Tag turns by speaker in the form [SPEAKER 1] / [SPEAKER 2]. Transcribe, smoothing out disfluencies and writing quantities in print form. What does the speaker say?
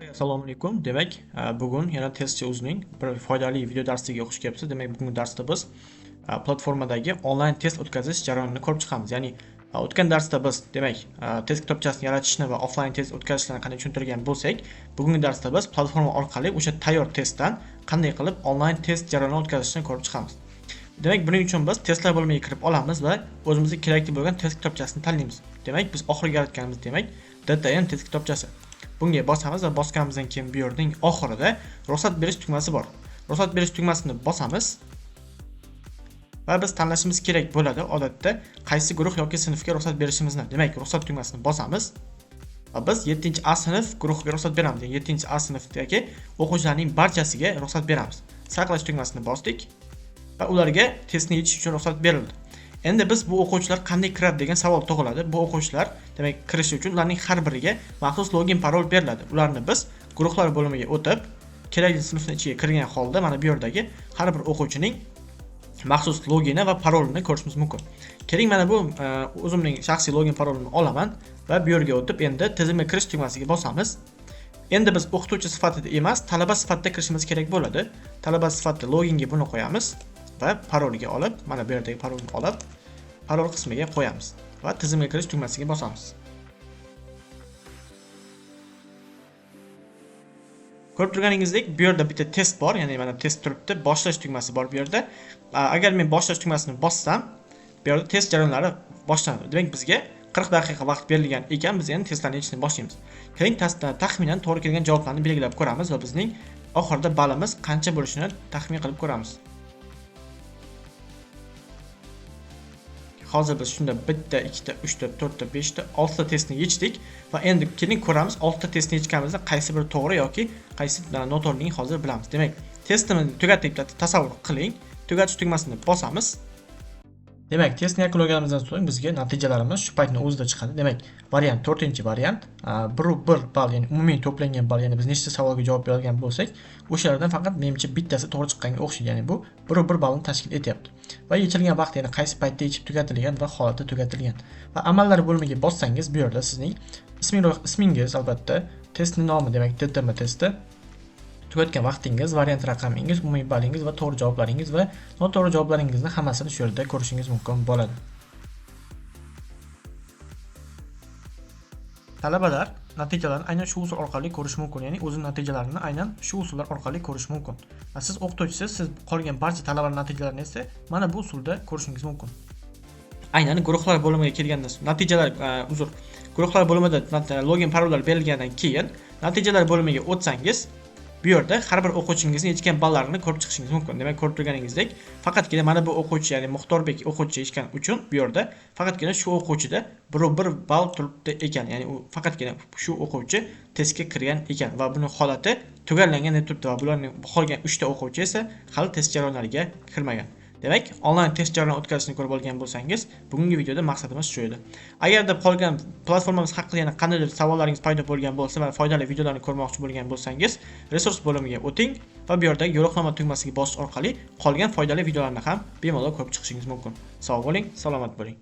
[SPEAKER 1] Assalomu alaykum. Demak, bugun yana testchi o'zining bir foydali video darsiga xush kelibsiz. Demak, bugungi darsda biz platformadagi onlayn test o'tkazish jarayonini ko'rib chiqamiz. Ya'ni o'tgan darsda biz, demak, test kitobchasini yaratishni va offlayn test o'tkazishni qanday tushuntirgan bo'lsak, bugungi darsda biz platforma orqali o'sha tayyor testdan qanday qilib onlayn test jarayonini o'tkazishni ko'rib chiqamiz. Demak, buning uchun biz testlar bo'limiga kirib olamiz va o'zimizga kerakli bo'lgan test kitobchasini tanlaymiz. Demak, biz oxirgi yaratganimiz, demak, DTM test kitobchasi. Bunga bosamiz va bosganimizdan keyin bu yerning oxirida ruxsat berish tugmasi bor. Ruxsat berish tugmasini bosamiz va biz tanlashimiz kerak bo'ladi odatda qaysi guruh yoki sinfga ruxsat berishimizni. Demak, ruxsat tugmasini bosamiz va biz 7-A sinf guruhiga ruxsat beramiz. Yani 7-A sinfdagi o'quvchilarning barchasiga ruxsat beramiz. Saqlash tugmasini bosdik va ularga testni yechish uchun ruxsat berildi. Endi biz bu o'quvchilar qanday kiradi degan savol tug'iladi. Bu o'quvchilar, demak, kirish uchun ularning har biriga maxsus login parol beriladi. Ularni biz guruhlar bo'limiga o'tib, kerakli sinfning ichiga kirgan holda mana bu yerdagi har bir o'quvchining maxsus logini va parolini ko'rishimiz mumkin. Keling, mana bu o'zimning shaxsiy login parolimni olaman va bu yerga o'tib endi tizimga kirish tugmasiga bosamiz. Endi biz o'qituvchi sifatida emas, talaba sifatida kirishimiz kerak bo'ladi. Talaba sifatida loginga buni qo'yamiz va paroliga olib, mana bu yerdagi parolni olib, parol qismiga qo'yamiz va tizimga kirish tugmasiga bosamiz. Ko'rib turganingizdek, bu yerda bitta test bor, ya'ni mana test turibdi, boshlash tugmasi bor bu yerda. Agar men boshlash tugmasini bossam, bu yerda test jarayonlari boshlanadi. Demak, bizga 40 daqiqa vaqt berilgan ekan, biz endi testlarni yechishni boshlaymiz. Keling, taxminan to'g'ri kelgan javoblarni belgilab ko'ramiz va bizning oxirida balimiz qancha bo'lishini taxmin qilib ko'ramiz. Hozir biz shunda 1 ta, 2 ta, 3 ta, 4 ta, 5 ta, 6 ta testni yechdik va endi keling ko'ramiz 6 ta testni yechganimizda qaysi biri to'g'ri yoki qaysi noto'g'riligini hozir bilamiz. Demak, testni tugatdik deb tasavvur qiling. Tugatish tugmasini bosamiz. Demak, testni yakunlaganimizdan so'ng bizga natijalarimiz shu paytning o'zida chiqadi. Demak, variant 4-variant 1 ball, ya'ni umumiy to'plangan ball, ya'ni biz nechta savolga javob bergan bo'lsak, o'shalardan faqat menimcha bittasi to'g'ri chiqqanga o'xshaydi. Ya'ni bu 1 ballni tashkil etyapti. Va yechilgan vaqt, ya'ni qaysi paytda yechib tugatilgan va holati tugatilgan. Va amallar bo'limiga bossangiz, bu yerda sizning ismingiz, albatta, testning nomi, demak, DTM testi, tugatgan vaqtingiz, variant raqamingiz, umumiy ballingiz va to'g'ri javoblaringiz va noto'g'ri javoblaringizni hammasini shu yerda ko'rishingiz mumkin bo'ladi. Talabalar natijalarni aynan shu usul orqali ko'rish mumkin, ya'ni o'z natijalarini aynan shu usullar orqali ko'rish mumkin. Siz o'qituvchisiz, siz qolgan barcha talabalar natijalarini esa mana bu usulda ko'rishingiz mumkin. Aynan guruhlar bo'limiga kelgandan so'ng natijalar guruhlar bo'limida login parollar berilgandan keyin natijalar bo'limiga o'tsangiz, bu yerda har bir o'quvchingizning yechgan ballarini ko'rib chiqishingiz mumkin. Demak, ko'rib turganingizdek, faqatgina mana bu o'quvchi, ya'ni Muxtorbek o'quvchi yechgan uchun bu yerda faqatgina shu o'quvchida 1 ball turibdi ekan. Ya'ni u faqatgina shu o'quvchi testga kirgan ekan va buning holati tugallangan deb turibdi va bularning qolgan 3 ta o'quvchi esa hali test jarayonlariga kirmagan. Demak, onlayn test jarayoni o'tkazishni ko'rib olgan bo'lsangiz, bugungi videoda maqsadimiz shu edi. Agarda qolgan platformamiz haqida yana qandaydir savollaringiz paydo bo'lgan bo'lsa va foydali videolarni ko'rmoqchi bo'lgan bo'lsangiz, resurs bo'limiga o'ting va bu yerdagi yo'riqnoma tugmasiga bosish orqali qolgan foydali videolarni ham bemalol ko'rib chiqishingiz mumkin. Sog' bo'ling, salomat bo'ling.